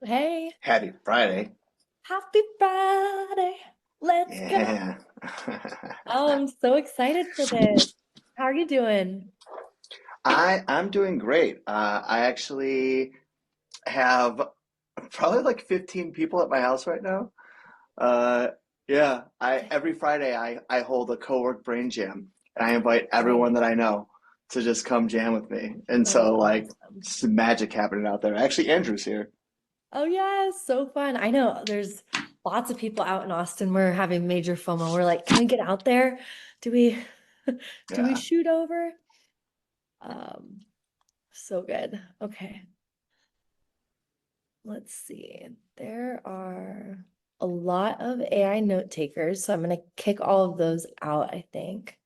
Hey, Happy Friday. happy Friday. Let's go. Yeah. Oh, I'm so excited for this. How are you doing? I'm doing great. I actually have probably like 15 people at my house right now. Uh, yeah, I every Friday I hold a co-work brain jam and I invite everyone Right. that I know to just come jam with me. And That's so like awesome. some magic happening out there. Actually, Andrew's here. Oh yeah, so fun. I know there's lots of people out in Austin. We're having major FOMO. We're like, can we get out there? Do we do we Yeah. shoot over? Um, so good. Okay, let's see. There are a lot of AI note takers, so I'm gonna kick all of those out, I think.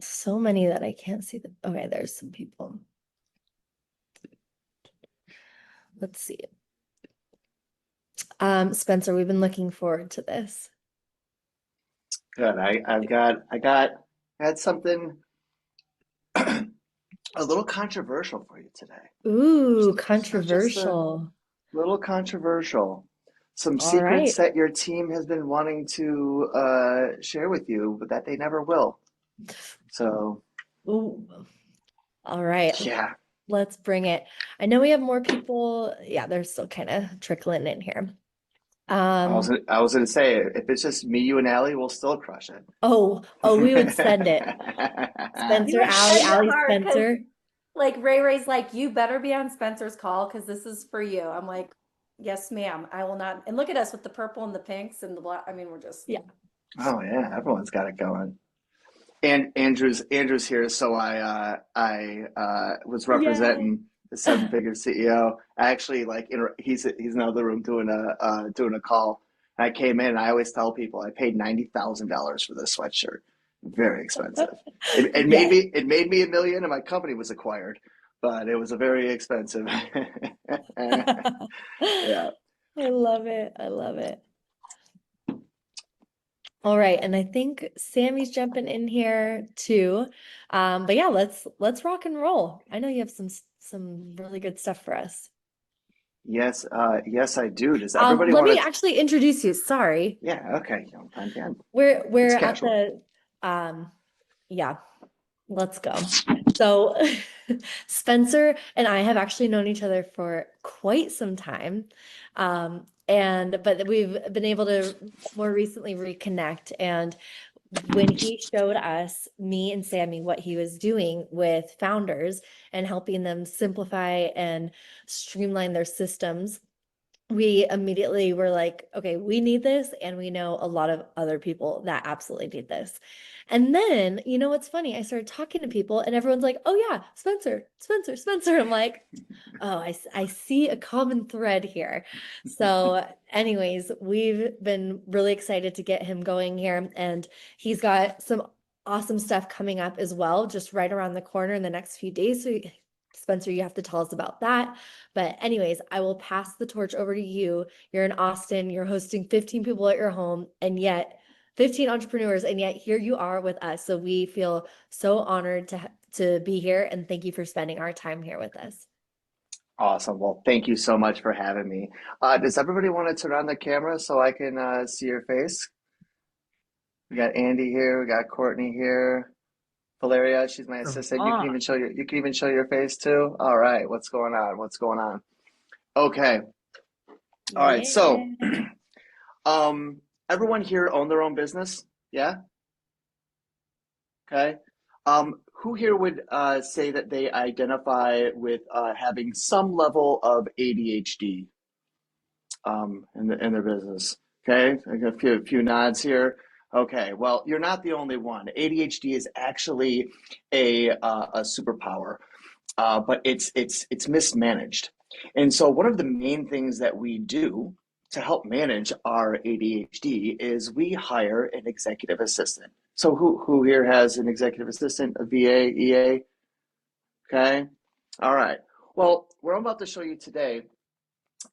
So many that I can't see them. Okay, there's some people. Let's see. Spencer, we've been looking forward to this. Good. I had something a little controversial for you today. Ooh, Just a controversial. little controversial. Some All secrets right. that your team has been wanting to share with you, but that they never will. So, Ooh, all right. yeah, Let's bring it. I know we have more people. Yeah, they're still kind of trickling in here. Um, I was gonna say if it's just me, you, and Allie, we'll still crush it. oh, we would send it. You Spencer, would Allie, send it Allie, hard because Spencer. like Ray Ray's like, you better be on Spencer's call because this is for you. I'm like, yes, ma'am. I will not. And look at us with the purple and the pinks and the black. I mean, we're just Yeah. Oh yeah, everyone's got it going. And Andrew's here, so I was Yay. representing the seven figure CEO. I actually he's in another room doing a call. And I came in. And I always tell people I paid $90,000 for this sweatshirt. Very expensive. Yes. It made me a million, and my company was acquired, but it was a very expensive. Yeah. I love it. I love it. All right, and I think Sammy's jumping in here too. But yeah, let's rock and roll. I know you have some really good stuff for us. Yes. Yes, I do. Does everybody Let me want to? actually introduce you. Sorry. Yeah. Okay. Again, We're it's at casual. the yeah, let's go. So Spencer and I have actually known each other for quite some time. And but we've been able to more recently reconnect. And when he showed us, me and Sammy, what he was doing with founders and helping them simplify and streamline their systems, we immediately were like, okay, we need this. And we know a lot of other people that absolutely need this. And then, you know what's funny? I started talking to people and everyone's like, oh, yeah, Spencer, Spencer, Spencer. I'm like, oh, I see a common thread here. So, anyways, we've been really excited to get him going here. And he's got some awesome stuff coming up as well, just right around the corner in the next few days. So, Spencer, you have to tell us about that. But anyways, I will pass the torch over to you. You're in Austin, you're hosting 15 people at your home, and yet 15 entrepreneurs, and yet here you are with us. So we feel so honored to be here, and thank you for spending our time here with us. Awesome. Well, thank you so much for having me. Does everybody want to turn on the camera so I can see your face? We got Andy here. We got Courtney here. Valeria, she's my assistant. You can even show your face too. All right. What's going on? What's going on? Okay. All right. So, Yeah. um, everyone here own their own business? Yeah. Okay. Who here would say that they identify with having some level of ADHD in their business? Okay, I got a few nods here. Okay, well, you're not the only one. ADHD is actually a superpower, but it's mismanaged. And so one of the main things that we do to help manage our ADHD is we hire an executive assistant. So who here has an executive assistant, a VA, EA? Okay, all right. Well, what I'm about to show you today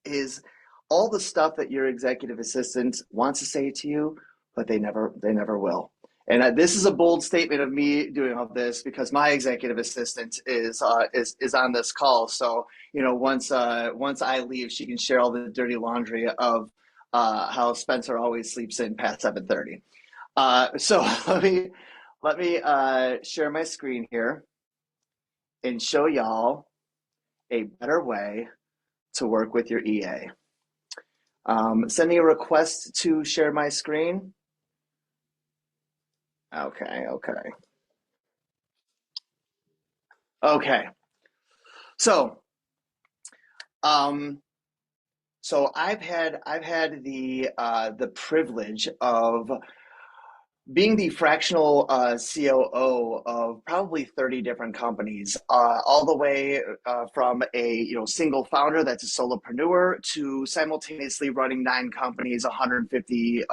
is all the stuff that your executive assistant wants to say to you, but they never will. And this is a bold statement of me doing all this because my executive assistant is on this call. So once I leave, she can share all the dirty laundry of how Spencer always sleeps in past 7:30. So let me share my screen here and show y'all a better way to work with your EA. Sending a request to share my screen. Okay, okay. Okay. So, um, so I've had the privilege of being the fractional COO of probably 30 different companies, all the way from a single founder that's a solopreneur to simultaneously running 9 companies, 150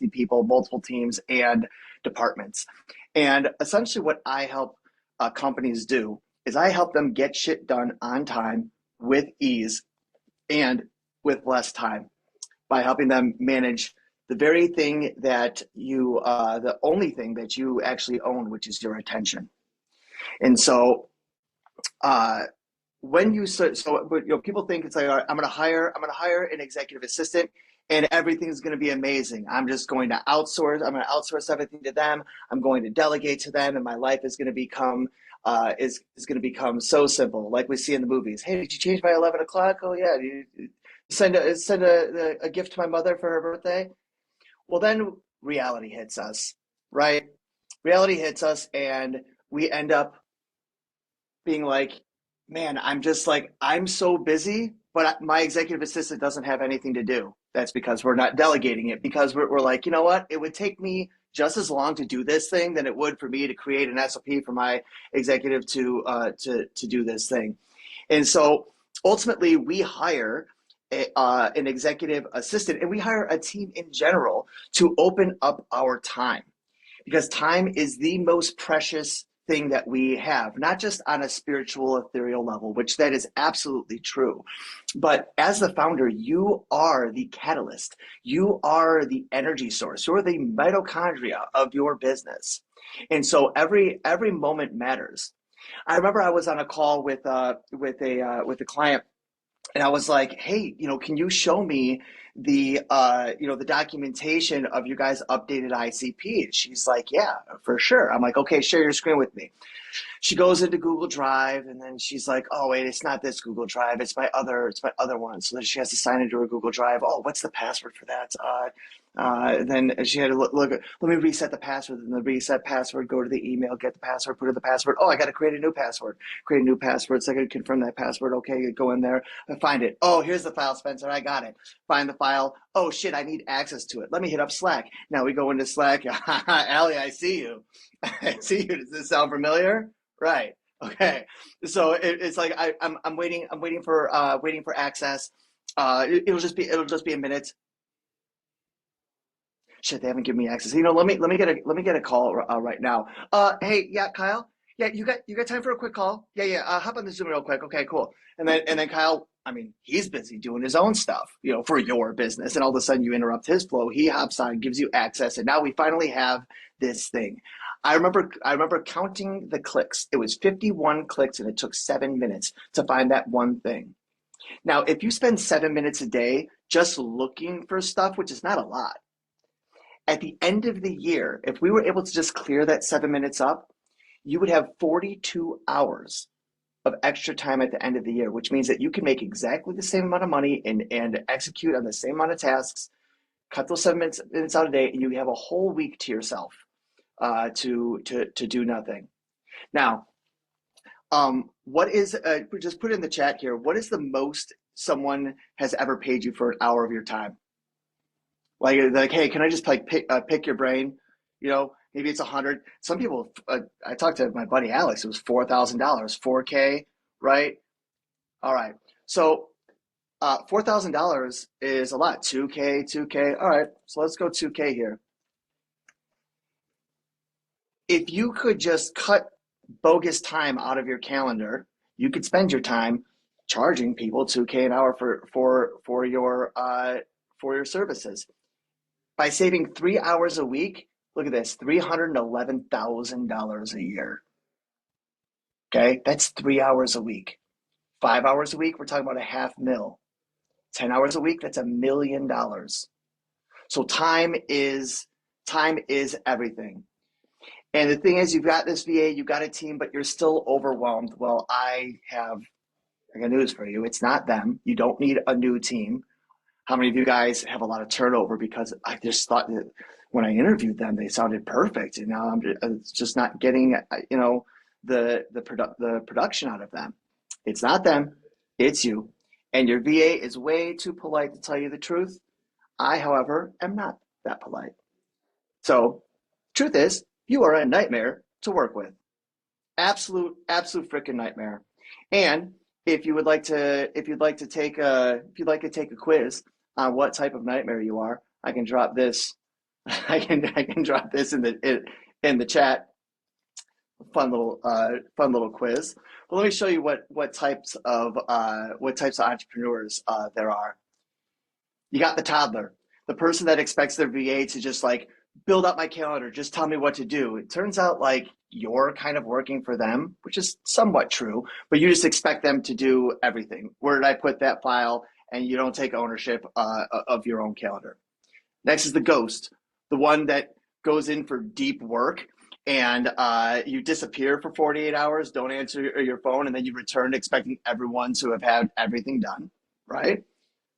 people, multiple teams and departments. And essentially, what I help companies do is I help them get shit done on time with ease and with less time by helping them manage the very thing that the only thing that you actually own, which is your attention. And so, uh, when you people think it's like, all right, I'm going to hire an executive assistant, and everything's going to be amazing. I'm just going to outsource. I'm going to outsource everything to them. I'm going to delegate to them, and my life is going to become is going to become so simple, like we see in the movies. Hey, did you change by 11 o'clock? Oh yeah. You send a gift to my mother for her birthday. Well, then reality hits us, right? Reality hits us, and we end up being like, man, I'm so busy, but my executive assistant doesn't have anything to do. That's because we're not delegating it, because we're like, you know what? It would take me just as long to do this thing than it would for me to create an SOP for my executive to do this thing. And so ultimately, we hire an executive assistant, and we hire a team in general to open up our time, because time is the most precious thing that we have, not just on a spiritual, ethereal level, which that is absolutely true. But as the founder, you are the catalyst. You are the energy source. You're the mitochondria of your business. And so every moment matters. I remember I was on a call with a client, and I was like, hey, can you show me the documentation of you guys' updated ICP? And she's like, yeah, for sure. I'm like, okay, share your screen with me. She goes into Google Drive, and then she's like, oh wait, it's not this Google Drive, it's my other one. So then she has to sign into her Google Drive. Oh, what's the password for that? Then she had to look at, let me reset the password, and the reset password, go to the email, get the password, put in the password. Oh, I got to create a new password. Create a new password. So I got to confirm that password. Okay, go in there, find it. Oh, here's the file, Spencer. I got it. Find the file. Oh shit, I need access to it. Let me hit up Slack. Now we go into Slack. Allie, I see you. I see you. Does this sound familiar? Right. Okay. So it's like I'm waiting. I'm waiting for access. It'll just be a minute. Shit, they haven't given me access. Let me get a call right now. Hey, yeah, Kyle. Yeah, you got time for a quick call? Yeah, yeah. Hop on the Zoom real quick. Okay, cool. And then Kyle, I mean, he's busy doing his own stuff, for your business. And all of a sudden, you interrupt his flow. He hops on, gives you access, and now we finally have this thing. I remember counting the clicks. It was 51 clicks, and it took 7 minutes to find that one thing. Now, if you spend 7 minutes a day just looking for stuff, which is not a lot, at the end of the year, if we were able to just clear that 7 minutes up, you would have 42 hours of extra time at the end of the year, which means that you can make exactly the same amount of money and execute on the same amount of tasks, cut those 7 minutes out a day, and you have a whole week to yourself to do nothing. Now, what is just put in the chat here? What is the most someone has ever paid you for an hour of your time? Like, hey, can I just pick your brain? Maybe it's 100. Some people, I talked to my buddy Alex. It was $4,000, 4K, right? All right. So, $4,000 is a lot. 2K, 2K. All right. So let's go 2K here. If you could just cut bogus time out of your calendar, you could spend your time charging people 2K an hour for your services. By saving 3 hours a week, Look at this, $311,000 a year. Okay, that's 3 hours a week. 5 hours a week, we're talking about a half mil. 10 hours a week, that's $1 million. So time is everything. And the thing is, you've got this VA, you've got a team, but you're still overwhelmed. Well, I got news for you. It's not them. You don't need a new team. How many of you guys have a lot of turnover because I just thought that when I interviewed them, they sounded perfect, and now I'm just not getting, the production out of them. It's not them, it's you. And your VA is way too polite to tell you the truth. I, however, am not that polite. So, truth is, you are a nightmare to work with. Absolute freaking nightmare. And if you'd like to take a quiz on what type of nightmare you are, I can drop this. I can drop this in the chat. Fun little quiz. But let me show you what types of entrepreneurs there are. You got the toddler, the person that expects their VA to just like build up my calendar, just tell me what to do. It turns out like you're kind of working for them, which is somewhat true, but you just expect them to do everything. Where did I put that file? And you don't take ownership of your own calendar. Next is the ghost, the one that goes in for deep work and you disappear for 48 hours, don't answer your phone, and then you return expecting everyone to have had everything done, right?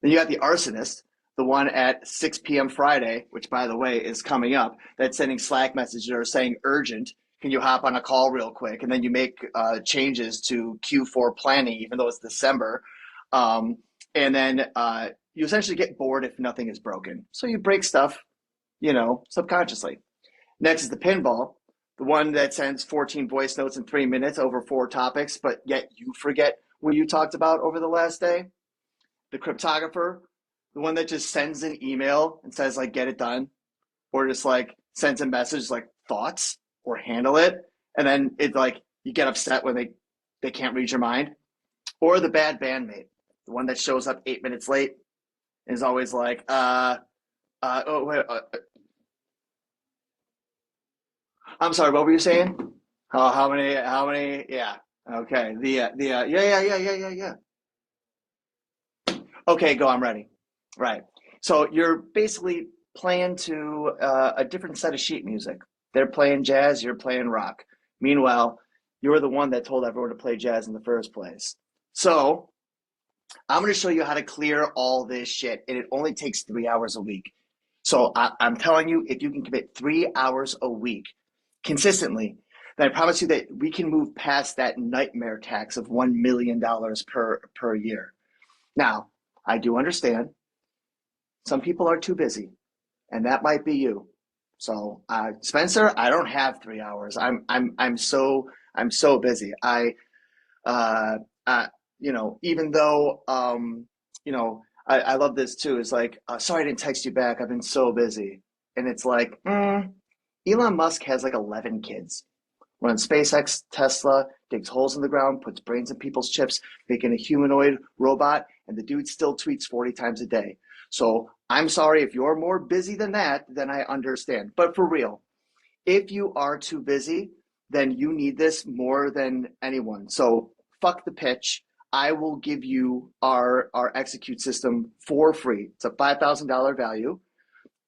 Then you got the arsonist, the one at 6 p.m. Friday, which by the way is coming up, that's sending Slack messages that are saying urgent. Can you hop on a call real quick? And then you make changes to Q4 planning, even though it's December. And then you essentially get bored if nothing is broken. So you break stuff, subconsciously. Next is the pinball, the one that sends 14 voice notes in 3 minutes over 4 topics, but yet you forget what you talked about over the last day. The cryptographer, the one that just sends an email and says like get it done, or just like sends a message like thoughts or handle it, and then it like you get upset when they can't read your mind. Or the bad bandmate, the one that shows up 8 minutes late and is always like oh wait, I'm sorry, what were you saying? How many yeah, okay, yeah. Okay, go, I'm ready. Right. So you're basically playing to a different set of sheet music. They're playing jazz, you're playing rock. Meanwhile, you're the one that told everyone to play jazz in the first place. So I'm going to show you how to clear all this shit, and it only takes 3 hours a week. So I'm telling you, if you can commit 3 hours a week consistently, then I promise you that we can move past that nightmare tax of $1 million per year. Now, I do understand some people are too busy, and that might be you. So, Spencer, I don't have 3 hours. I'm so busy. Uh, even though I love this too. It's like, sorry I didn't text you back. I've been so busy, and it's like, Elon Musk has like 11 kids. Runs SpaceX, Tesla, digs holes in the ground, puts brains in people's chips, making a humanoid robot, and the dude still tweets 40 times a day. So I'm sorry if you're more busy than that, then I understand. But for real, if you are too busy, then you need this more than anyone. So fuck the pitch. I will give you our execute system for free. It's a $5,000 value.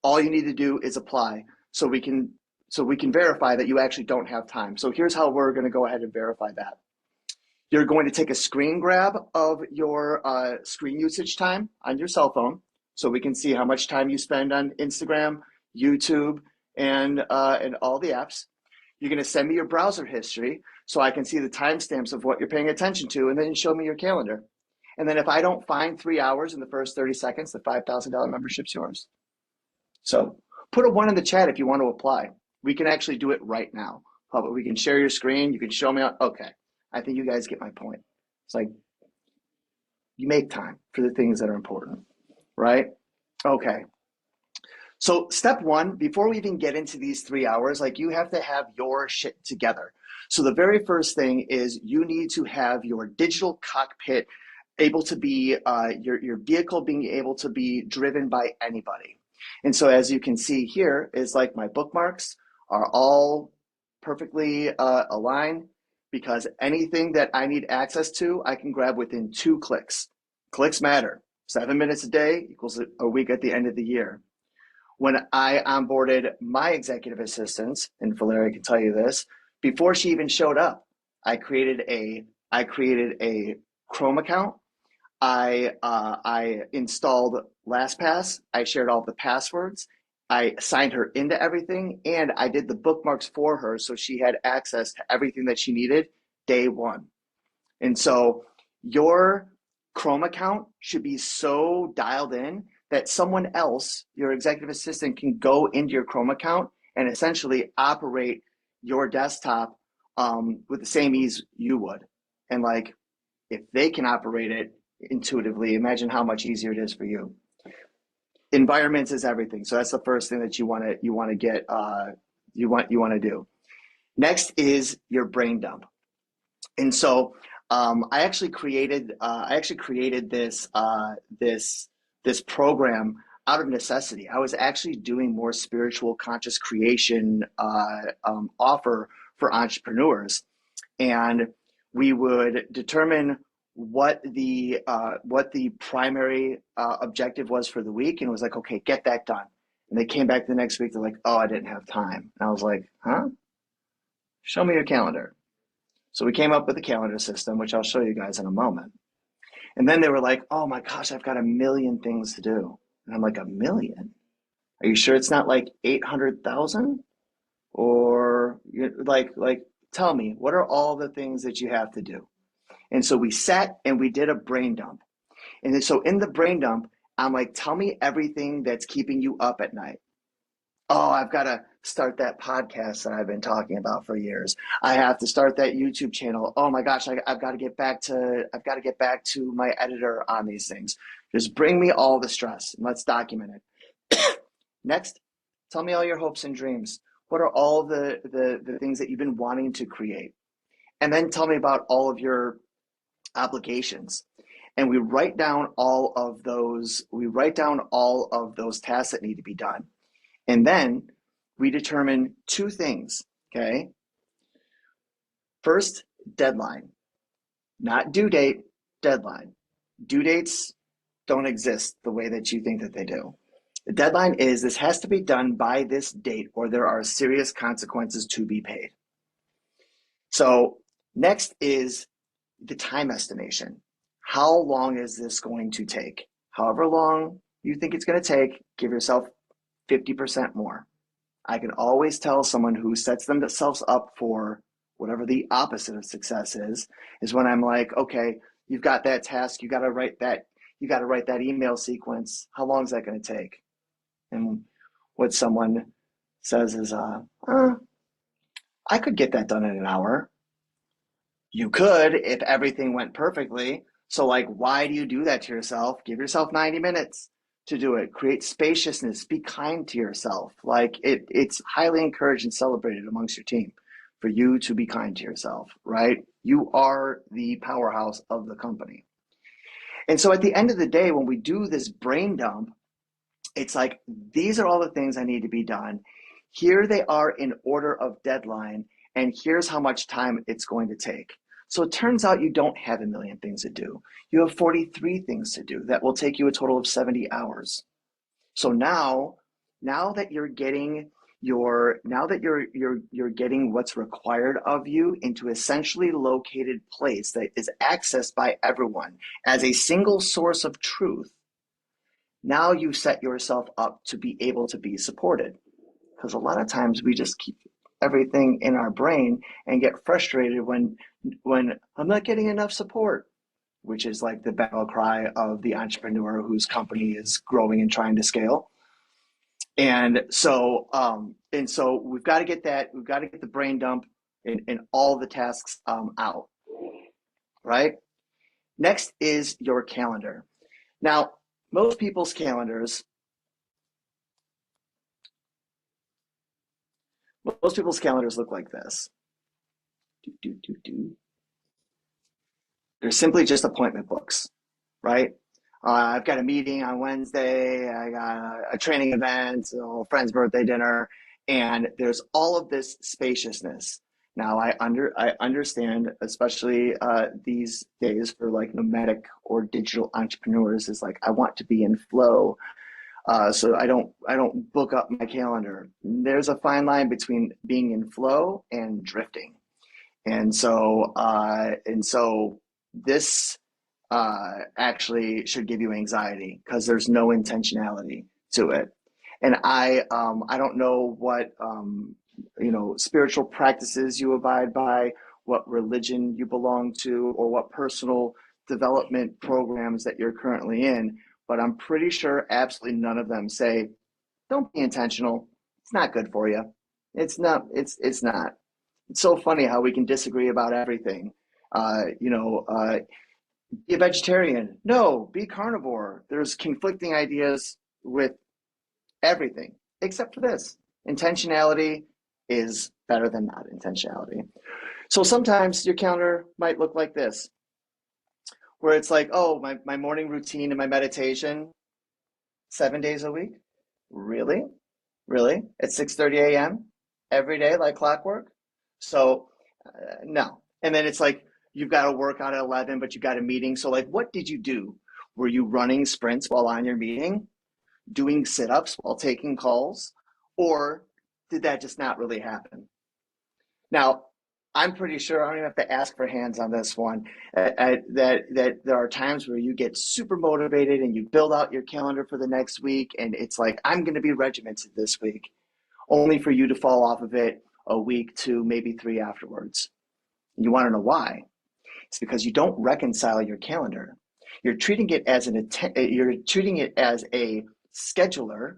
All you need to do is apply so we can verify that you actually don't have time. So here's how we're going to go ahead and verify that. You're going to take a screen grab of your screen usage time on your cell phone so we can see how much time you spend on Instagram, YouTube, and all the apps. You're going to send me your browser history so I can see the timestamps of what you're paying attention to, and then show me your calendar. And then if I don't find 3 hours in the first 30 seconds, the $5,000 membership's yours. So put a 1 in the chat if you want to apply. We can actually do it right now. We can share your screen. You can show me. Okay. I think you guys get my point. It's like you make time for the things that are important, right? Okay. So step 1, before we even get into these 3 hours, like you have to have your shit together. So the very first thing is you need to have your digital cockpit able to be, your vehicle being able to be driven by anybody. And so as you can see here is like my bookmarks are all perfectly aligned because anything that I need access to, I can grab within 2 clicks. Clicks matter. 7 minutes a day equals a week at the end of the year. When I onboarded my executive assistants, and Valeria can tell you this, before she even showed up, I created a Chrome account. I installed LastPass. I shared all the passwords. I signed her into everything, and I did the bookmarks for her so she had access to everything that she needed day one. And so your Chrome account should be so dialed in that someone else, your executive assistant, can go into your Chrome account and essentially operate your desktop with the same ease you would. And like, if they can operate it intuitively, imagine how much easier it is for you. Environments is everything. So that's the first thing that you want to get you want to do. Next is your brain dump. And so I actually created this program out of necessity. I was actually doing more spiritual conscious creation offer for entrepreneurs, and we would determine what the primary objective was for the week, and it was like, okay, get that done. And they came back the next week. They're like, oh, I didn't have time. And I was like, huh? Show me your calendar. So we came up with a calendar system, which I'll show you guys in a moment. And then they were like, oh my gosh, I've got a million things to do. And I'm like, a million? Are you sure it's not like 800,000? Or like, tell me, what are all the things that you have to do? And so we sat and we did a brain dump. And then, so in the brain dump, I'm like, tell me everything that's keeping you up at night. Oh, I've got to start that podcast that I've been talking about for years. I have to start that YouTube channel. Oh my gosh, I've got to get back to my editor on these things. Just bring me all the stress and let's document it. Next, tell me all your hopes and dreams. What are all the things that you've been wanting to create? And then tell me about all of your obligations. And we write down all of those tasks that need to be done. And then we determine 2 things, okay? First, deadline. Not due date, deadline. Due dates don't exist the way that you think that they do. The deadline is this has to be done by this date or there are serious consequences to be paid. So next is the time estimation. How long is this going to take? However long you think it's going to take, give yourself 50% more. I can always tell someone who sets themselves up for whatever the opposite of success is when I'm like, okay, you've got that task, you got to write that email sequence. How long is that going to take? And what someone says is, I could get that done in an hour. You could if everything went perfectly. So like, why do you do that to yourself? Give yourself 90 minutes to do it. Create spaciousness. Be kind to yourself. Like it's highly encouraged and celebrated amongst your team for you to be kind to yourself, right? You are the powerhouse of the company. And so at the end of the day, when we do this brain dump, it's like, these are all the things I need to be done. Here they are in order of deadline, and here's how much time it's going to take. So it turns out you don't have a million things to do. You have 43 things to do that will take you a total of 70 hours. So now that you're getting you're getting what's required of you into a centrally located place that is accessed by everyone as a single source of truth, now you set yourself up to be able to be supported. Because a lot of times we just keep everything in our brain and get frustrated when I'm not getting enough support, which is like the battle cry of the entrepreneur whose company is growing and trying to scale. And so we've got to get the brain dump and all the tasks out, right? Next is your calendar. Now, most people's calendars look like this. They're simply just appointment books, right? I've got a meeting on Wednesday. I got a training event, a friend's birthday dinner, and there's all of this spaciousness. Now I understand, especially these days for like nomadic or digital entrepreneurs, is like I want to be in flow, so I don't book up my calendar. There's a fine line between being in flow and drifting, and so this actually should give you anxiety because there's no intentionality to it. And I don't know what spiritual practices you abide by, what religion you belong to, or what personal development programs that you're currently in, but I'm pretty sure absolutely none of them say don't be intentional. It's not good for you. It's not. It's not. It's so funny how we can disagree about everything. Be a vegetarian. No, be carnivore. There's conflicting ideas with everything except for this. Intentionality is better than not intentionality. So sometimes your calendar might look like this, where it's like, oh, my morning routine and my meditation, 7 days a week. Really? Really? At 6:30 a.m. every day, like clockwork? So, no. And then it's like you've got to work out at 11, but you got a meeting. So, like, what did you do? Were you running sprints while on your meeting, doing sit-ups while taking calls, or did that just not really happen? Now, I'm pretty sure I don't even have to ask for hands on this one. That there are times where you get super motivated and you build out your calendar for the next week, and it's like I'm going to be regimented this week, only for you to fall off of it a week, two, maybe three afterwards. You want to know why? It's because you don't reconcile your calendar. You're treating it as a scheduler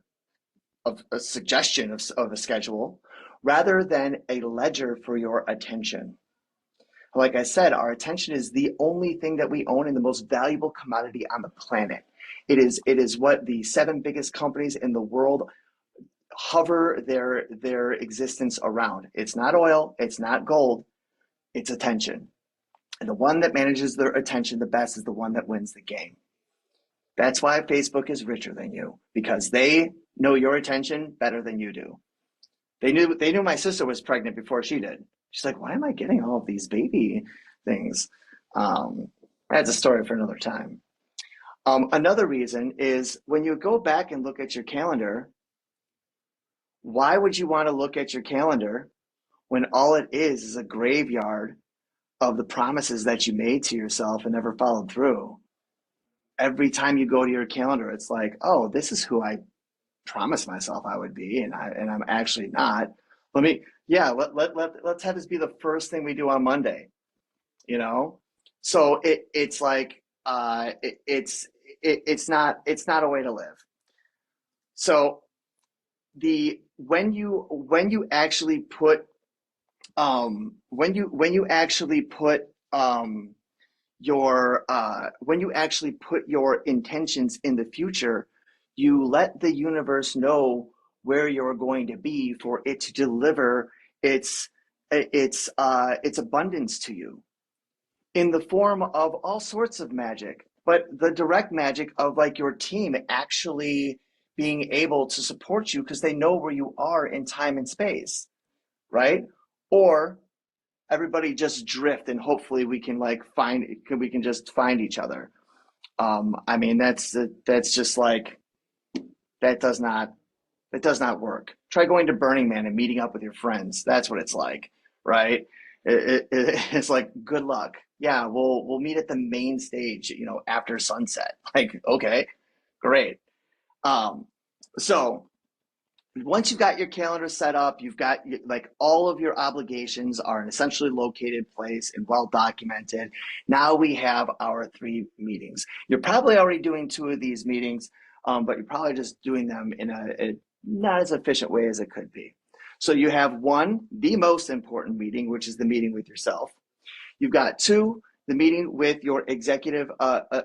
of a suggestion of a schedule rather than a ledger for your attention. Like I said, our attention is the only thing that we own and the most valuable commodity on the planet. It is what the seven biggest companies in the world hover their existence around. It's not oil, it's not gold, it's attention. And the one that manages their attention the best is the one that wins the game. That's why Facebook is richer than you, because they know your attention better than you do. They knew my sister was pregnant before she did. She's like, why am I getting all of these baby things? That's a story for another time. Another reason is when you go back and look at your calendar, why would you want to look at your calendar when all it is a graveyard of the promises that you made to yourself and never followed through? Every time you go to your calendar, it's like, oh, this is who I promised myself I would be, and I'm actually not. Let's have this be the first thing we do on Monday, you know? So it's like it's not a way to live. So the when you actually put when you actually put your intentions in the future, you let the universe know where you're going to be for it to deliver its abundance to you in the form of all sorts of magic, but the direct magic of like your team actually being able to support you because they know where you are in time and space, right? Or everybody just drift and hopefully we can just find each other. I mean that's just like that does not work. Try going to Burning Man and meeting up with your friends. That's what it's like, right? It's like good luck. Yeah, we'll meet at the main stage, after sunset. Like, okay, great. Um, so once you've got your calendar set up, you've got like all of your obligations are in a centrally located place and well documented. Now we have our 3 meetings. You're probably already doing 2 of these meetings, but you're probably just doing them in a not as efficient way as it could be. So you have one, the most important meeting, which is the meeting with yourself. You've got 2, the meeting with your executive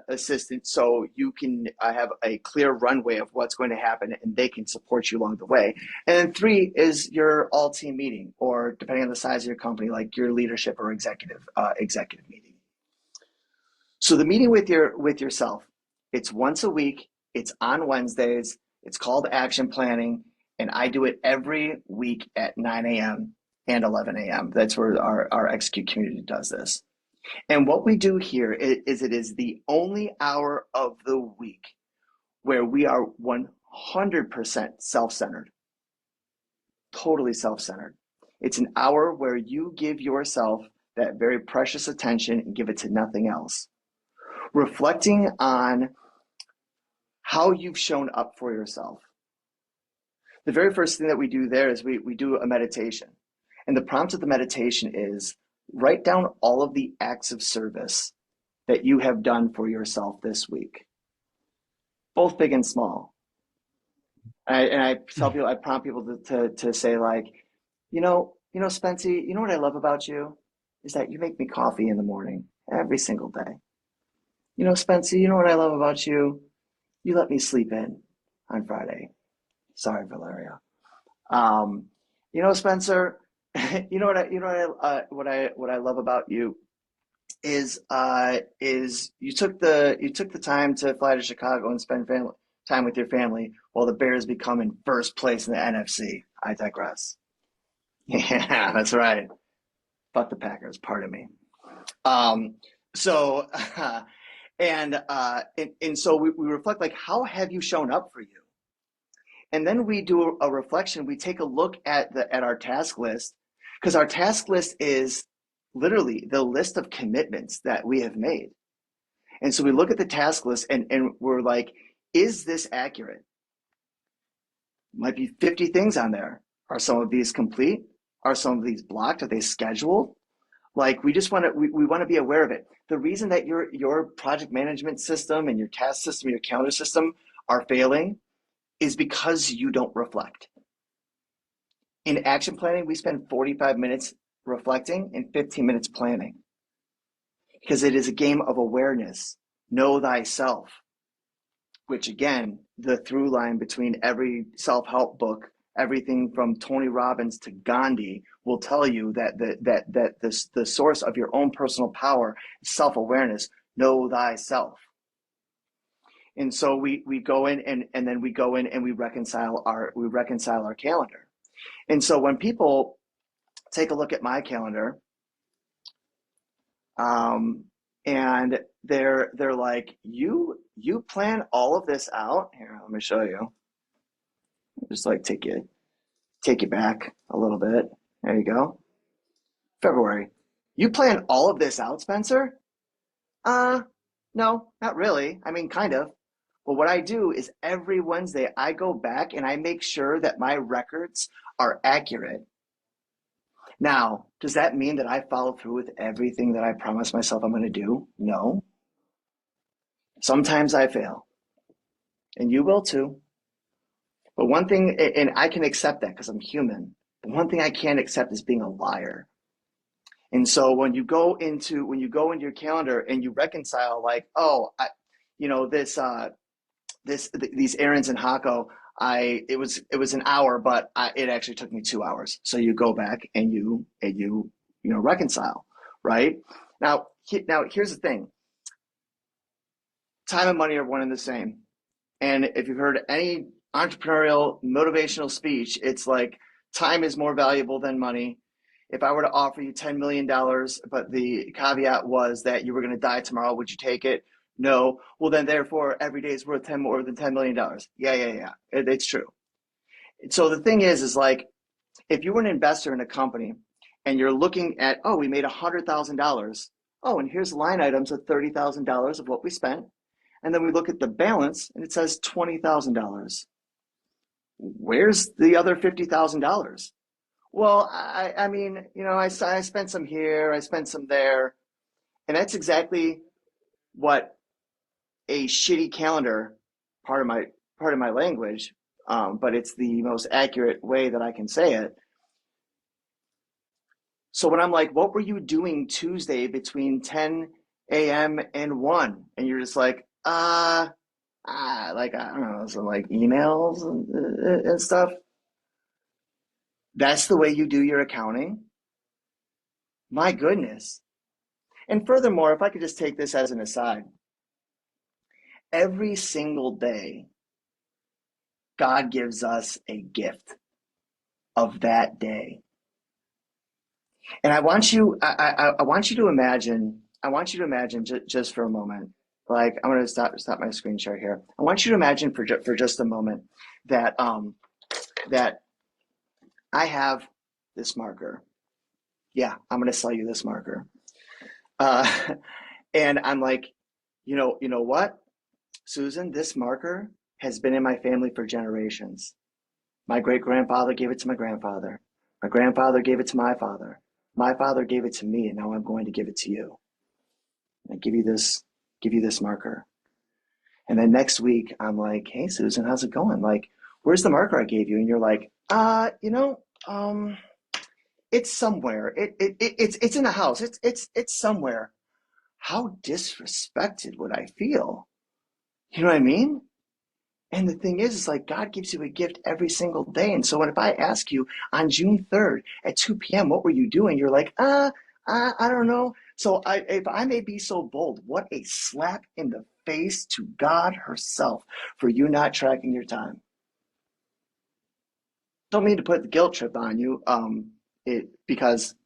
assistant, so you can have a clear runway of what's going to happen and they can support you along the way. And then 3 is your all team meeting, or depending on the size of your company, like your leadership or executive meeting. So the meeting with yourself, It's once a week. It's on Wednesdays. It's called action planning. And I do it every week at 9 a.m. and 11 a.m. That's where our execute community does this. And what we do here is it is the only hour of the week where we are 100% self-centered, totally self-centered. It's an hour where you give yourself that very precious attention and give it to nothing else. Reflecting on how you've shown up for yourself. The very first thing that we do there is we do a meditation. And the prompt of the meditation is write down all of the acts of service that you have done for yourself this week, both big and small. And I tell people, I prompt people to say like, Spency, you know what I love about you is that you make me coffee in the morning every single day. Spency, you know what I love about you? You let me sleep in on Friday. Sorry, Valeria. Spencer, what I love about you is you took the time to fly to Chicago and spend time with your family while the Bears become in first place in the NFC. I digress. Yeah, that's right. Fuck the Packers. Pardon me. So and so we reflect like how have you shown up for you? And then we do a reflection. We take a look at our task list because our task list is literally the list of commitments that we have made. And so we look at the task list and we're like, is this accurate? Might be 50 things on there. Are some of these complete? Are some of these blocked? Are they scheduled? Like we just want to we want to be aware of it. The reason that your project management system and your task system, your calendar system are failing is because you don't reflect. In action planning, we spend 45 minutes reflecting and 15 minutes planning because it is a game of awareness. Know thyself, which again, the through line between every self-help book, everything from Tony Robbins to Gandhi will tell you that the source of your own personal power is self-awareness. Know thyself. And so we go in and then we go in and we reconcile our calendar. And so when people take a look at my calendar, and they're like, you plan all of this out? Here, let me show you. Just like take you back a little bit. There you go. February. You plan all of this out, Spencer? No, not really. I mean, kind of. But what I do is every Wednesday I go back and I make sure that my records are accurate. Now, does that mean that I follow through with everything that I promise myself I'm going to do? No. Sometimes I fail, and you will too. But one thing, and I can accept that because I'm human, but one thing I can't accept is being a liar. And so when you go into your calendar and you reconcile like, oh, these errands in Hako, it was an hour, but it actually took me 2 hours. So you go back and you reconcile, right? Now here's the thing. Time and money are one and the same. And if you've heard any entrepreneurial motivational speech, it's like time is more valuable than money. If I were to offer you $10 million, but the caveat was that you were going to die tomorrow, would you take it? No. Well, then therefore every day is worth more than $10 million. Yeah. It's true. So the thing is like, if you were an investor in a company and you're looking at, oh, we made $100,000. Oh, and here's line items of $30,000 of what we spent. And then we look at the balance and it says $20,000. Where's the other $50,000? Well, I mean, I spent some here, I spent some there. And that's exactly what a shitty calendar, part of my language, but it's the most accurate way that I can say it. So when I'm like, what were you doing Tuesday between 10 a.m. and 1? And you're just like, like, I don't know, some like emails and stuff. That's the way you do your accounting? My goodness. And furthermore, if I could just take this as an aside, every single day, God gives us a gift of that day. And I want you, I want you to imagine, just for a moment, like I'm going to stop my screen share here. I want you to imagine for just a moment that, that I have this marker. Yeah, I'm going to sell you this marker. Uh, and I'm like, you know what, Susan, this marker has been in my family for generations. My great grandfather gave it to my grandfather. My grandfather gave it to my father. My father gave it to me, and now I'm going to give it to you. I give you this marker. And then next week, I'm like, hey, Susan, how's it going? Like, where's the marker I gave you? And you're like, it's somewhere. It's in the house. It's somewhere. How disrespected would I feel? You know what I mean? And the thing is like God gives you a gift every single day. And so if I ask you on June 3rd at 2 p.m., what were you doing? You're like, I don't know. So if I may be so bold, what a slap in the face to God herself for you not tracking your time. Don't mean to put the guilt trip on you, because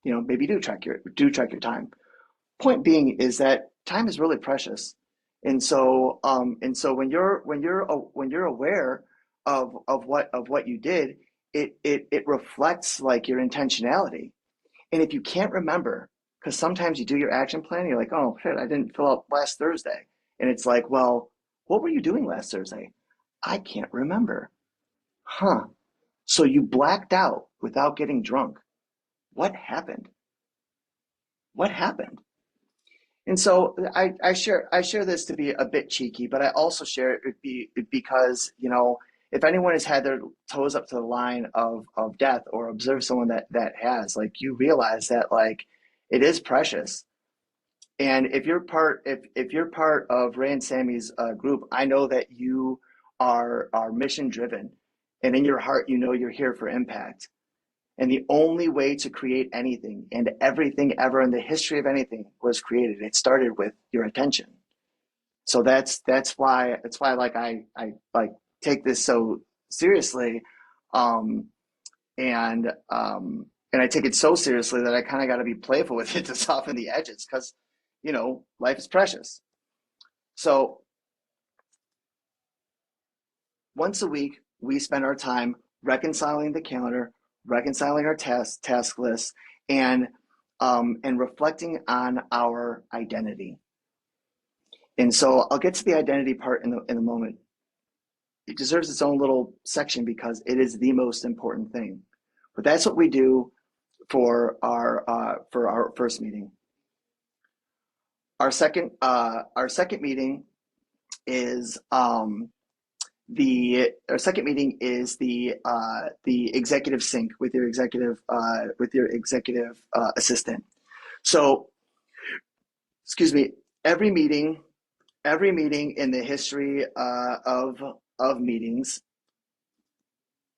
maybe do track your time. Point being is that time is really precious, and so when you're aware of what you did, it reflects like your intentionality. And if you can't remember, because sometimes you do your action plan, and you're like, oh shit, I didn't fill out last Thursday, and it's like, well, what were you doing last Thursday? I can't remember. Huh? So you blacked out without getting drunk. What happened? What happened? And so I share this to be a bit cheeky, but I also share it because, if anyone has had their toes up to the line of death or observed someone that has, like, you realize that, like, it is precious. And if you're part of Ray and Sammy's group, I know that you are mission driven, and in your heart, you're here for impact. And the only way to create anything and everything ever in the history of anything was created. It started with your attention. So that's why like I like take this so seriously, um, and I take it so seriously that I kind of got to be playful with it to soften the edges, because life is precious. So once a week, we spend our time reconciling the calendar, reconciling our task lists, and reflecting on our identity. And so I'll get to the identity part in a moment. It deserves its own little section because it is the most important thing. But that's what we do for our first meeting. Our second meeting is the executive sync with your executive assistant. So, excuse me, every meeting in the history of meetings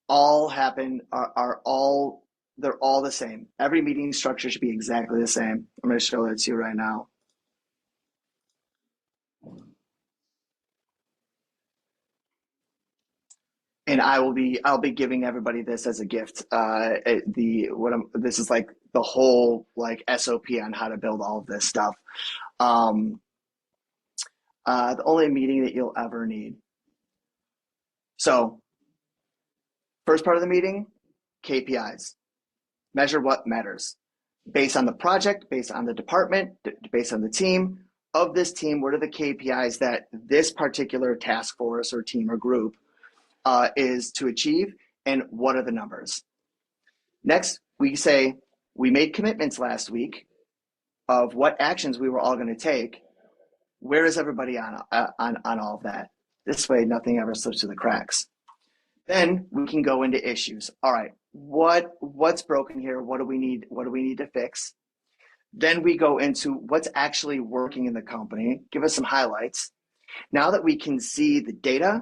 all happen are all they're all the same. Every meeting structure should be exactly the same. I'm going to show that to you right now. And I'll be giving everybody this as a gift. This is like the whole like SOP on how to build all of this stuff. Um, the only meeting that you'll ever need. So, first part of the meeting, KPIs. Measure what matters. Based on the project, based on the department, based on the team. Of this team, what are the KPIs that this particular task force or team or group is to achieve, and what are the numbers? Next, we say we made commitments last week of what actions we were all going to take. Where is everybody on all of that? This way, nothing ever slips through the cracks. Then we can go into issues. All right, what's broken here? What do we need? What do we need to fix? Then we go into what's actually working in the company. Give us some highlights. Now that we can see the data,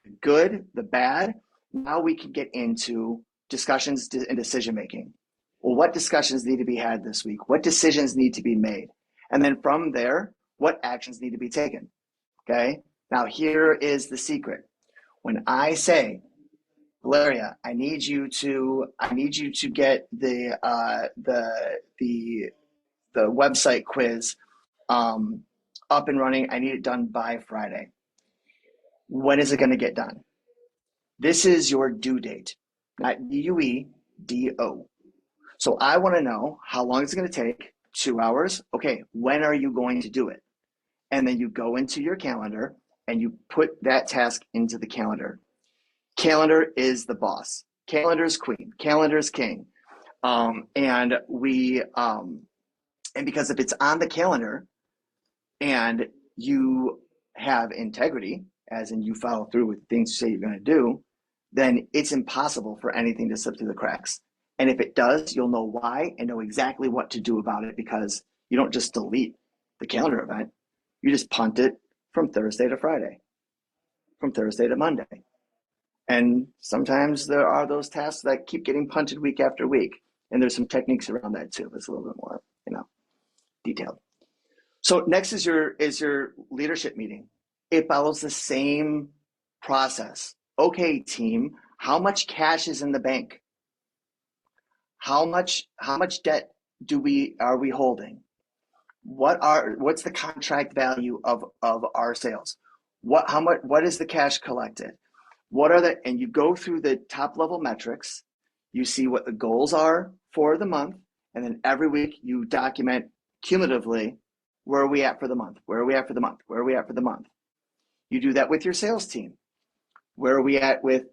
the good, the bad, now we can get into discussions and decision making. Well, what discussions need to be had this week? What decisions need to be made? And then from there, what actions need to be taken? Okay. Now, here is the secret. When I say, Valeria, I need you to get the website quiz up and running. I need it done by Friday. When is it going to get done? This is your due date, not DUE, DO. So I want to know how long it's going to take. 2 hours. Okay, when are you going to do it? And then you go into your calendar and you put that task into the calendar. Calendar is the boss. Calendar is queen. Calendar is king. And because if it's on the calendar and you have integrity, as in you follow through with things you say you're going to do, then it's impossible for anything to slip through the cracks. And if it does, you'll know why and know exactly what to do about it, because you don't just delete the calendar event. You just punt it from Thursday to Friday, from Thursday to Monday. And sometimes there are those tasks that keep getting punted week after week. And there's some techniques around that too. It's a little bit more, detailed. So next is your leadership meeting. It follows the same process. Okay, team, how much cash is in the bank? How much debt are we holding? What's the contract value of our sales? What is the cash collected? And you go through the top level metrics, you see what the goals are for the month, and then every week you document cumulatively, where are we at for the month? Where are we at for the month? Where are we at for the month? You do that with your sales team. Where are we at with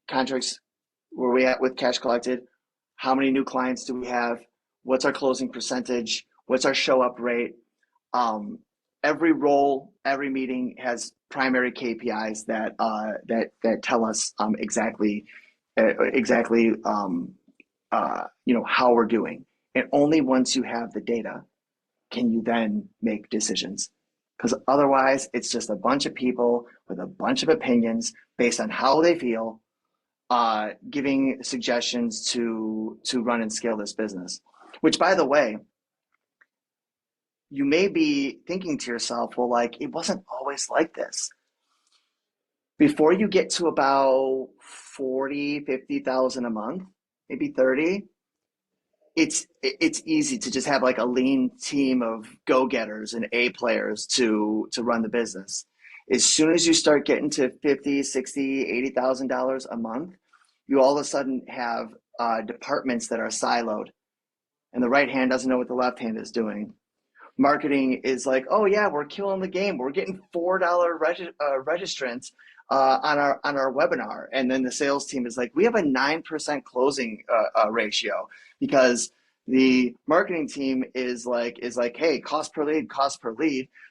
contracts? Where are we at with cash collected? How many new clients do we have? What's our closing percentage? What's our show up rate? Every role, every meeting has primary KPIs that tell us exactly how we're doing. And only once you have the data can you then make decisions. Because otherwise, it's just a bunch of people with a bunch of opinions based on how they feel, giving suggestions to run and scale this business. Which, by the way, you may be thinking to yourself, well, like, it wasn't always like this. Before you get to about 40, 50,000 a month, maybe 30, it's easy to just have like a lean team of go-getters and A players to run the business. As soon as you start getting to 50, 60, $80,000 a month, you all of a sudden have departments that are siloed, and the right hand doesn't know what the left hand is doing. Marketing is like, oh yeah, we're killing the game. We're getting $4 registrants on our webinar, and then the sales team is like, we have a 9% closing ratio, because the marketing team is like, hey, cost per lead.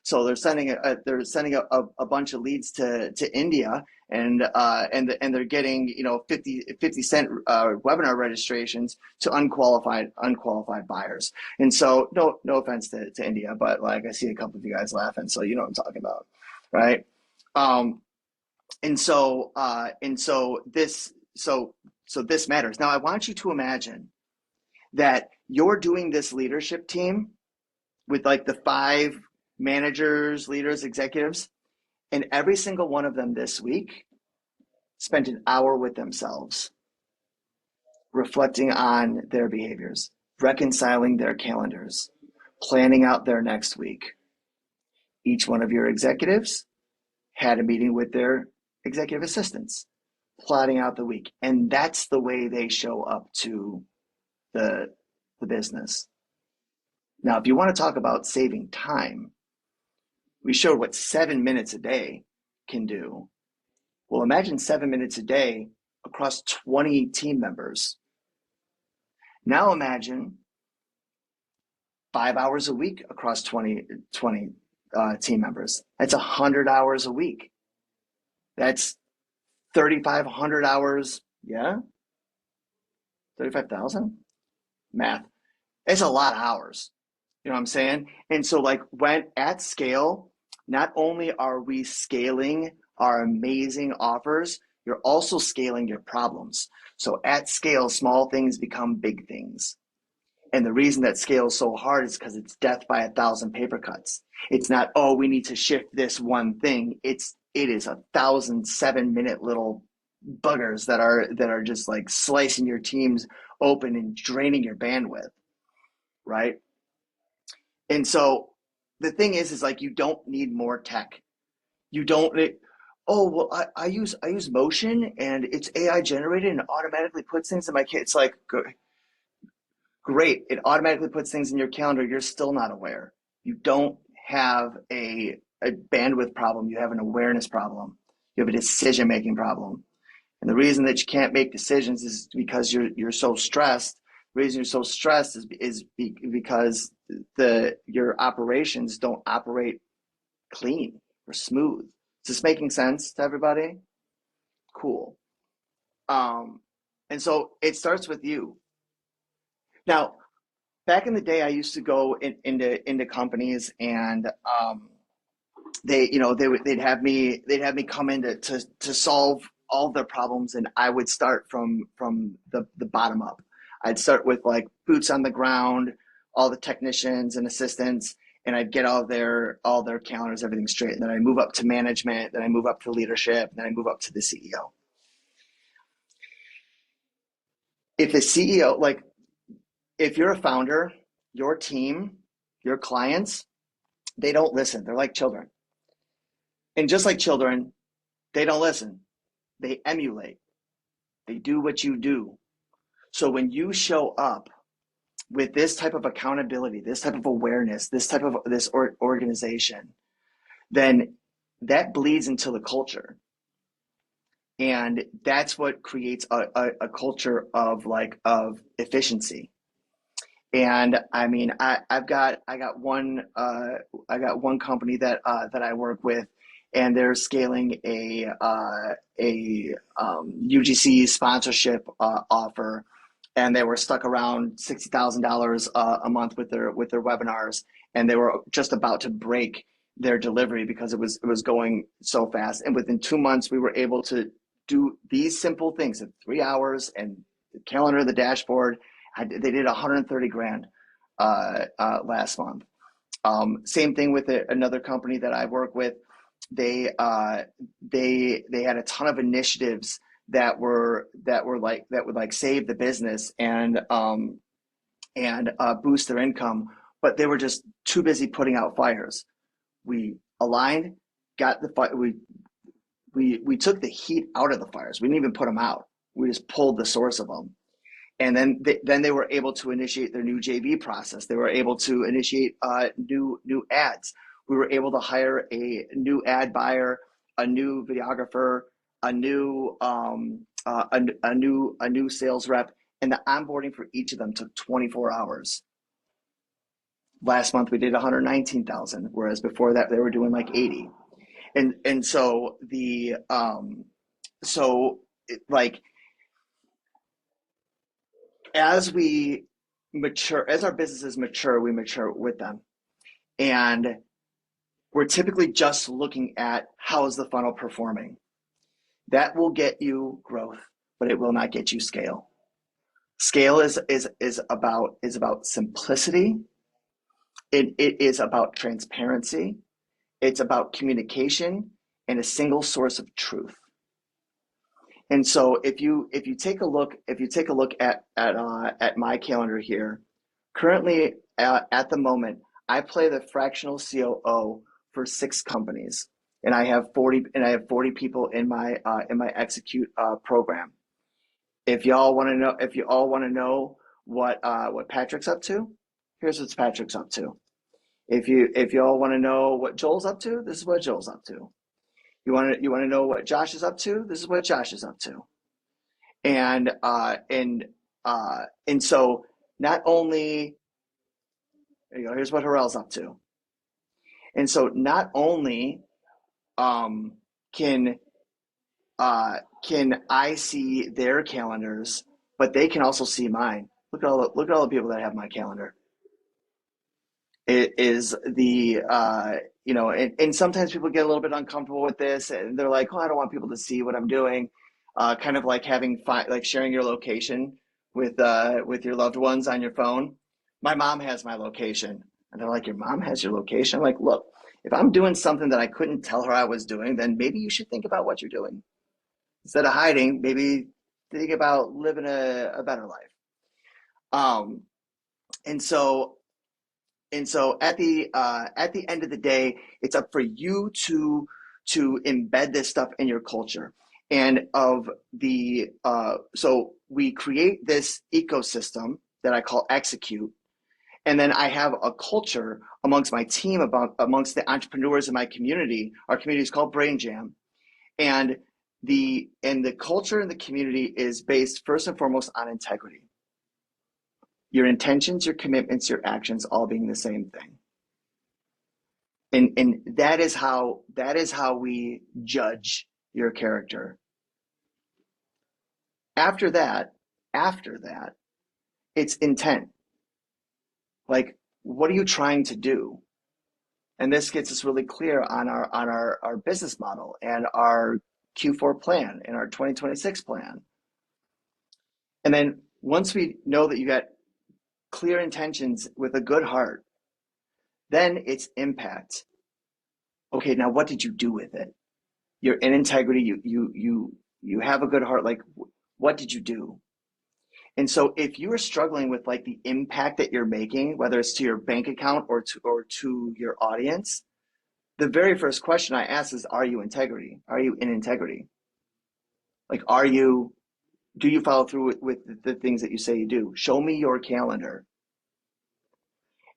So they're sending a bunch of leads to India, and they're getting 50-cent webinar registrations to unqualified buyers. And so no offense to India, but like, I see a couple of you guys laughing, so you know what I'm talking about, right? And so this matters. Now I want you to imagine that you're doing this leadership team with like the 5 managers, leaders, executives, and every single one of them this week spent an hour with themselves, reflecting on their behaviors, reconciling their calendars, planning out their next week. Each one of your executives had a meeting with their executive assistants, plotting out the week. And that's the way they show up to the business. Now, if you want to talk about saving time, we showed what 7 minutes a day can do. Well, imagine 7 minutes a day across 20 team members. Now imagine 5 hours a week across 20 team members. That's 100 hours a week. That's 3,500 hours. Yeah? 35,000? Math. It's a lot of hours. You know what I'm saying? And so like, when at scale, not only are we scaling our amazing offers, you're also scaling your problems. So at scale, small things become big things. And the reason that scale is so hard is because it's death by 1,000 paper cuts. It's not, oh, we need to shift this one thing. It's it is 1,007-minute little buggers that are just like slicing your teams open and draining your bandwidth, right? And so the thing is like you don't need more tech. You don't need, oh well, I use motion and it's AI generated and automatically puts things in my kit. It's like great, it automatically puts things in your calendar. You're still not aware. You don't have a bandwidth problem. You have an awareness problem. You have a decision making problem. And the reason that you can't make decisions is because you're so stressed. The reason you're so stressed because your operations don't operate clean or smooth. Is this making sense to everybody? Cool. Um, and so it starts with you. Now, back in the day, I used to go into companies and they'd have me come in to solve all of their problems, and I would start from the bottom up. I'd start with like boots on the ground, all the technicians and assistants, and I'd get all their calendars, everything straight. And then I move up to management, then I move up to leadership, and then I move up to the CEO. If the CEO, like if you're a founder, your team, your clients, they don't listen. They're like children. And just like children, they don't listen. They emulate. They do what you do. So when you show up with this type of accountability, this type of awareness, this organization, then that bleeds into the culture. And that's what creates a culture of efficiency. And I mean, I got one company that I work with, and they're scaling a UGC sponsorship offer, and they were stuck around $60,000 a month with their webinars, and they were just about to break their delivery because it was going so fast. And within 2 months, we were able to do these simple things in 3 hours and the calendar, the dashboard. They did 130 grand last month. Same thing with another company that I work with. They had a ton of initiatives that would like save the business and boost their income, but they were just too busy putting out fires. We aligned, got the fire. We took the heat out of the fires. We didn't even put them out. We just pulled the source of them. And then they were able to initiate their new JV process. They were able to initiate new ads. We were able to hire a new ad buyer, a new videographer, a new sales rep, and the onboarding for each of them took 24 hours. Last month we did 119,000, whereas before that they were doing like 80. And so like as we mature, as our businesses mature, we mature with them. And we're typically just looking at how is the funnel performing. That will get you growth, but it will not get you scale. Scale is about simplicity. It is about transparency. It's about communication and a single source of truth. And so if you take a look at my calendar here, currently at the moment, I play the fractional COO for 6 companies, and I have 40 people in my execute program. If y'all want to know what Patrick's up to, here's what Patrick's up to. If y'all want to know what Joel's up to, this is what Joel's up to. You want to know what Josh is up to? This is what Josh is up to. And so not only, there you go, here's what Harrell's up to. And so not only can I see their calendars, but they can also see mine. Look at all the people that have my calendar. It is and sometimes people get a little bit uncomfortable with this, and they're like, "Oh, I don't want people to see what I'm doing." Kind of like like sharing your location with your loved ones on your phone. My mom has my location. And they're like, your mom has your location? I'm like, look, if I'm doing something that I couldn't tell her I was doing, then maybe you should think about what you're doing. Instead of hiding, maybe think about living a better life. Um, and so at the end of the day, it's up for you to embed this stuff in your culture. And of the so we create this ecosystem that I call execute, and then I have a culture amongst my team, about amongst the entrepreneurs in my community. Our community is called Brain Jam, and the culture in the community is based first and foremost on integrity. Your intentions, your commitments, your actions all being the same thing. And that is how we judge your character. After that, after that, it's intent. Like, what are you trying to do? And this gets us really clear on our business model and our Q4 plan and our 2026 plan. And then once we know that you got clear intentions with a good heart, then it's impact. Okay, now what did you do with it? You're in integrity, you have a good heart, like what did you do? And so if you are struggling with like the impact that you're making, whether it's to your bank account or to your audience, the very first question I ask is, are you integrity? Are you in integrity? Like, do you follow through with the things that you say you do? Show me your calendar.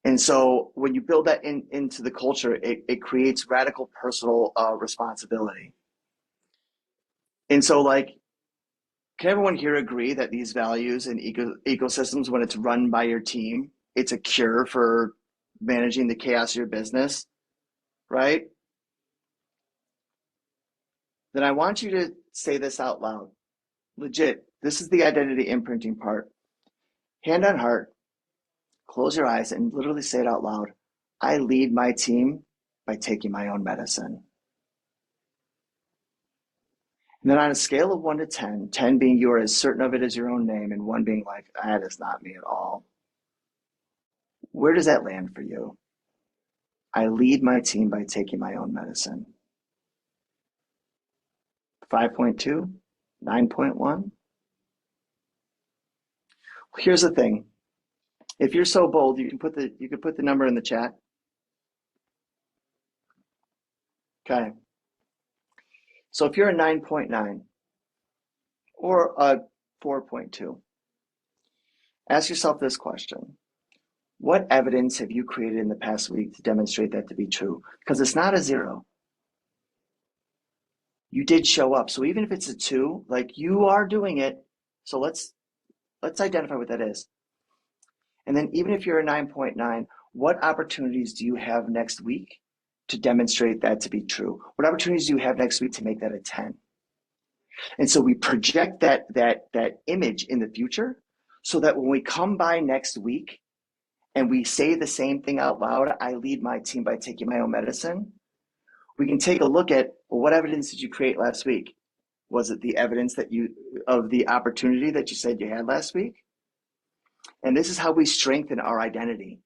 And so when you build that into the culture, it creates radical personal responsibility. And so like, can everyone here agree that these values and ecosystems, when it's run by your team, it's a cure for managing the chaos of your business, right? Then I want you to say this out loud. Legit, this is the identity imprinting part. Hand on heart, close your eyes and literally say it out loud. I lead my team by taking my own medicine. And then on a scale of 1 to 10, 10 being you are as certain of it as your own name, and 1 being like, that is not me at all. Where does that land for you? I lead my team by taking my own medicine. 5.2, 9.1. Here's the thing. If you're so bold, you can put the number in the chat. Okay. So if you're a 9.9 or a 4.2, ask yourself this question. What evidence have you created in the past week to demonstrate that to be true? Because it's not a 0. You did show up. So even if it's a 2, like you are doing it. So let's identify what that is. And then even if you're a 9.9, what opportunities do you have next week to demonstrate that to be true? What opportunities do you have next week to make that a 10? And so we project that image in the future so that when we come by next week and we say the same thing out loud, I lead my team by taking my own medicine, we can take a look at, well, what evidence did you create last week? Was it the evidence of the opportunity that you said you had last week? And this is how we strengthen our identity.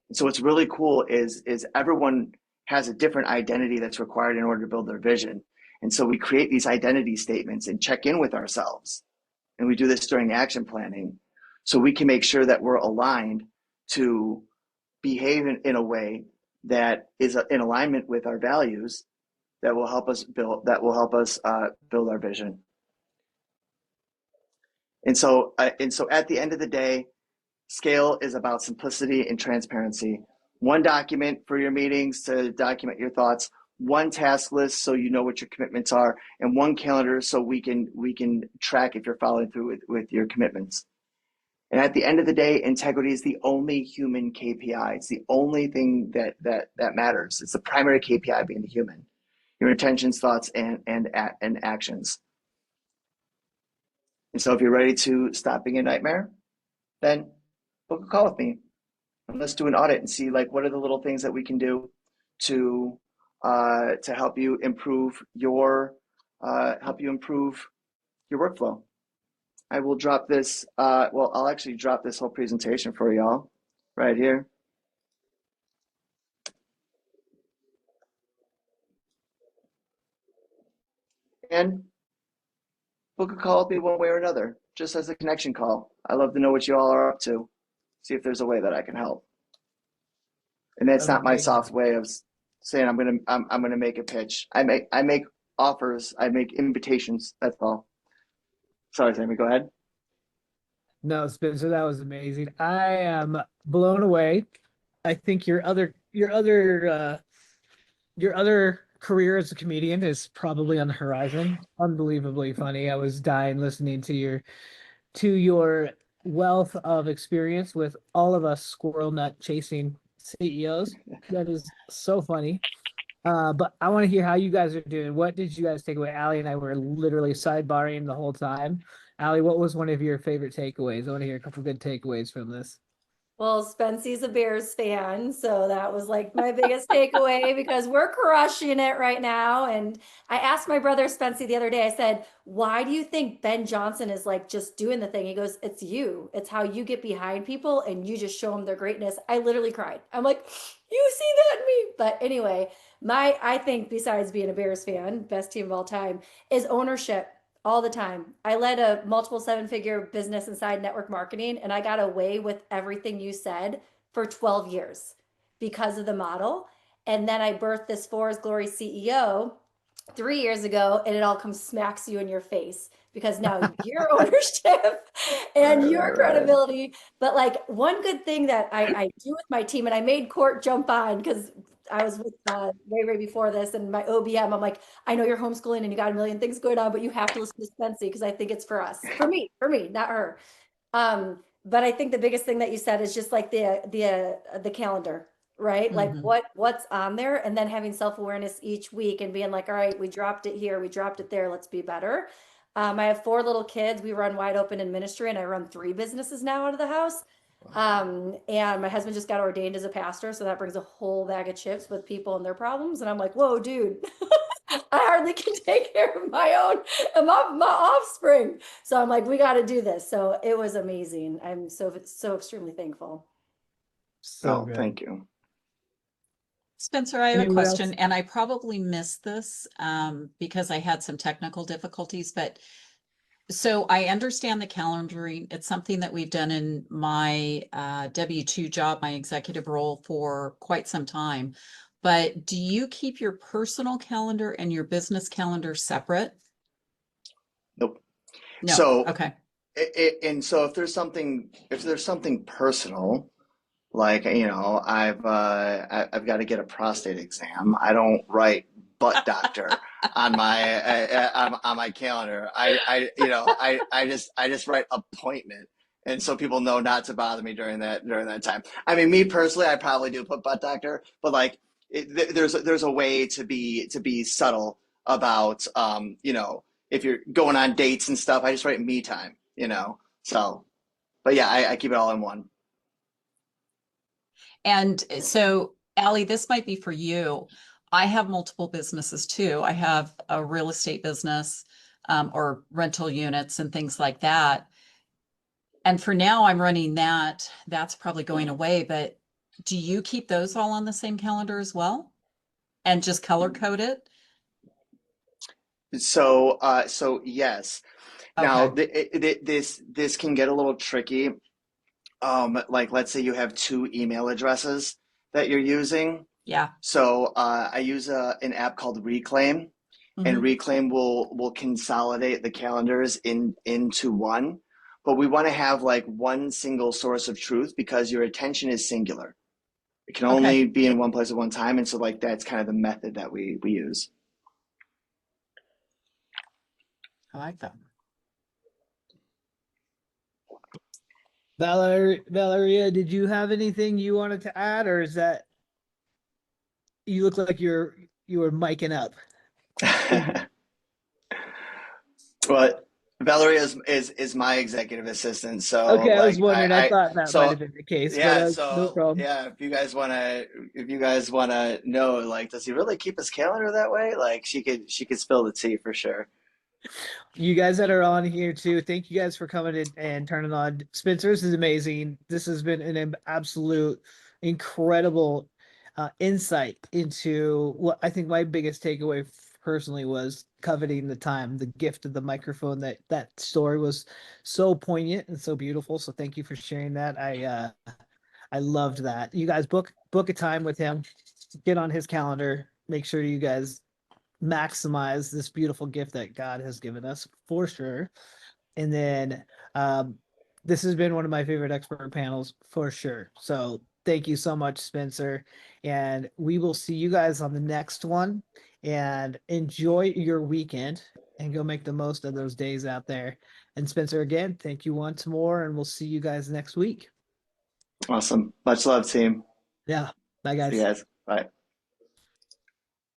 And so what's really cool is everyone has a different identity that's required in order to build their vision. And so we create these identity statements and check in with ourselves. And we do this during action planning so we can make sure that we're aligned to behave in a way that is in alignment with our values that will help us build our vision. And so at the end of the day, Scale is about simplicity and transparency. 1 document for your meetings to document your thoughts, 1 task list so you know what your commitments are, and 1 calendar so we can track if you're following through with your commitments. And at the end of the day, integrity is the only human KPI. It's the only thing that matters. It's the primary KPI being the human. Your intentions, thoughts, and actions. And so if you're ready to stop being a nightmare, then book a call with me and let's do an audit and see like what are the little things that we can do to help you improve your workflow. I will drop this. I'll actually drop this whole presentation for y'all right here. and book a call with me one way or another, just as a connection call. I love to know what you all are up to. See if there's a way that I can help. And that's That's not my amazing. soft way of saying I'm gonna make a pitch. I make offers. I make invitations. That's all. Sorry, Sammy. Go ahead. No, Spencer, that was amazing. I am blown away. I think your other career as a comedian is probably on the horizon. Unbelievably funny. I was dying listening to your wealth of experience with all of us squirrel nut chasing CEOs. That is so funny. But I want to hear how you guys are doing. What did you guys take away? Allie and I were literally sidebarring the whole time. Allie, what was one of your favorite takeaways? I want to hear a couple good takeaways from this. Well, Spency's a Bears fan, so that was like my biggest takeaway because we're crushing it right now. And I asked my brother Spency the other day, I said, why do you think Ben Johnson is like just doing the thing? He goes, it's you. It's how you get behind people and you just show them their greatness. I literally cried. I'm like, you see that in me? But anyway, I think besides being a Bears fan, best team of all time, is ownership all the time. I led a multiple seven-figure business inside network marketing, and I got away with everything you said for 12 years because of the model. And then I birthed this For His Glory CEO 3 years ago, and it all comes smacks you in your face because now your ownership and Right, your right, right. credibility. But like one good thing that I do with my team, and I made Court jump on because I was with Ray before this and my OBM. I'm like, I know you're homeschooling and you got a million things going on, but you have to listen to Spency because I think it's for us, for me, not her. But I think the biggest thing that you said is just like the calendar, right? Like Hmm. what's on there, and then having self-awareness each week and being like, all right, we dropped it here, we dropped it there, let's be better. I have 4 little kids. We run wide open in ministry, and I run 3 businesses now out of the house. And my husband just got ordained as a pastor, so that brings a whole bag of chips with people and their problems. And I'm like, whoa, dude, I hardly can take care of my own and my offspring. So I'm like, we got to do this. So it was amazing. I'm so extremely thankful. So Oh, good. thank you. Spencer, I have a Anyone question, else? and I probably missed this because I had some technical difficulties, but so I understand the calendaring. It's something that we've done in my W-2 job, my executive role for quite some time. But do you keep your personal calendar and your business calendar separate? Nope. No. So, Okay. and so if there's something personal, like, I've got to get a prostate exam. I don't write butt doctor on my calendar. I just write appointment, and so people know not to bother me during that time. I mean, me personally, I probably do put butt doctor, but like, there's a way to be subtle about, if you're going on dates and stuff. I just write me time. So, but yeah, I keep it all in one. And so, Allie, this might be for you. I have multiple businesses too. I have a real estate business, or rental units and things like that. And for now, I'm running that. That's probably going away. But do you keep those all on the same calendar as well and just color code it? So yes. Now, Okay. this can get a little tricky. Like, let's say you have two email addresses that you're using. Yeah. So I use an app called Reclaim, and Hmm. Reclaim will consolidate the calendars into one. But we want to have like one single source of truth because your attention is singular. It can Okay. only be in one place at one time, and so like that's kind of the method that we use. I like that. Valeria, did you have anything you wanted to add, or is that you look like you were miking up? Well, Valerie is my executive assistant, so Okay, I was like wondering. I I thought that might so have been the case, but yeah, no so problem. yeah, if you guys wanna know, like, does he really keep his calendar that way? Like, she could spill the tea for sure. You guys that are on here too, thank you guys for coming in and turning on. Spencer, this is amazing. This has been an absolute incredible insight into what I think my biggest takeaway personally was coveting the time, the gift of the microphone. That story was so poignant and so beautiful. So thank you for sharing that. I loved that. You guys book a time with him, get on his calendar, make sure you guys maximize this beautiful gift that God has given us for sure. And then um, this has been one of my favorite expert panels for sure. So thank you so much, Spencer. And we will see you guys on the next one. And enjoy your weekend and go make the most of those days out there. And Spencer, again, thank you once more. And we'll see you guys next week. Awesome. Much love, team. Yeah. Bye, See you guys. guys. Bye.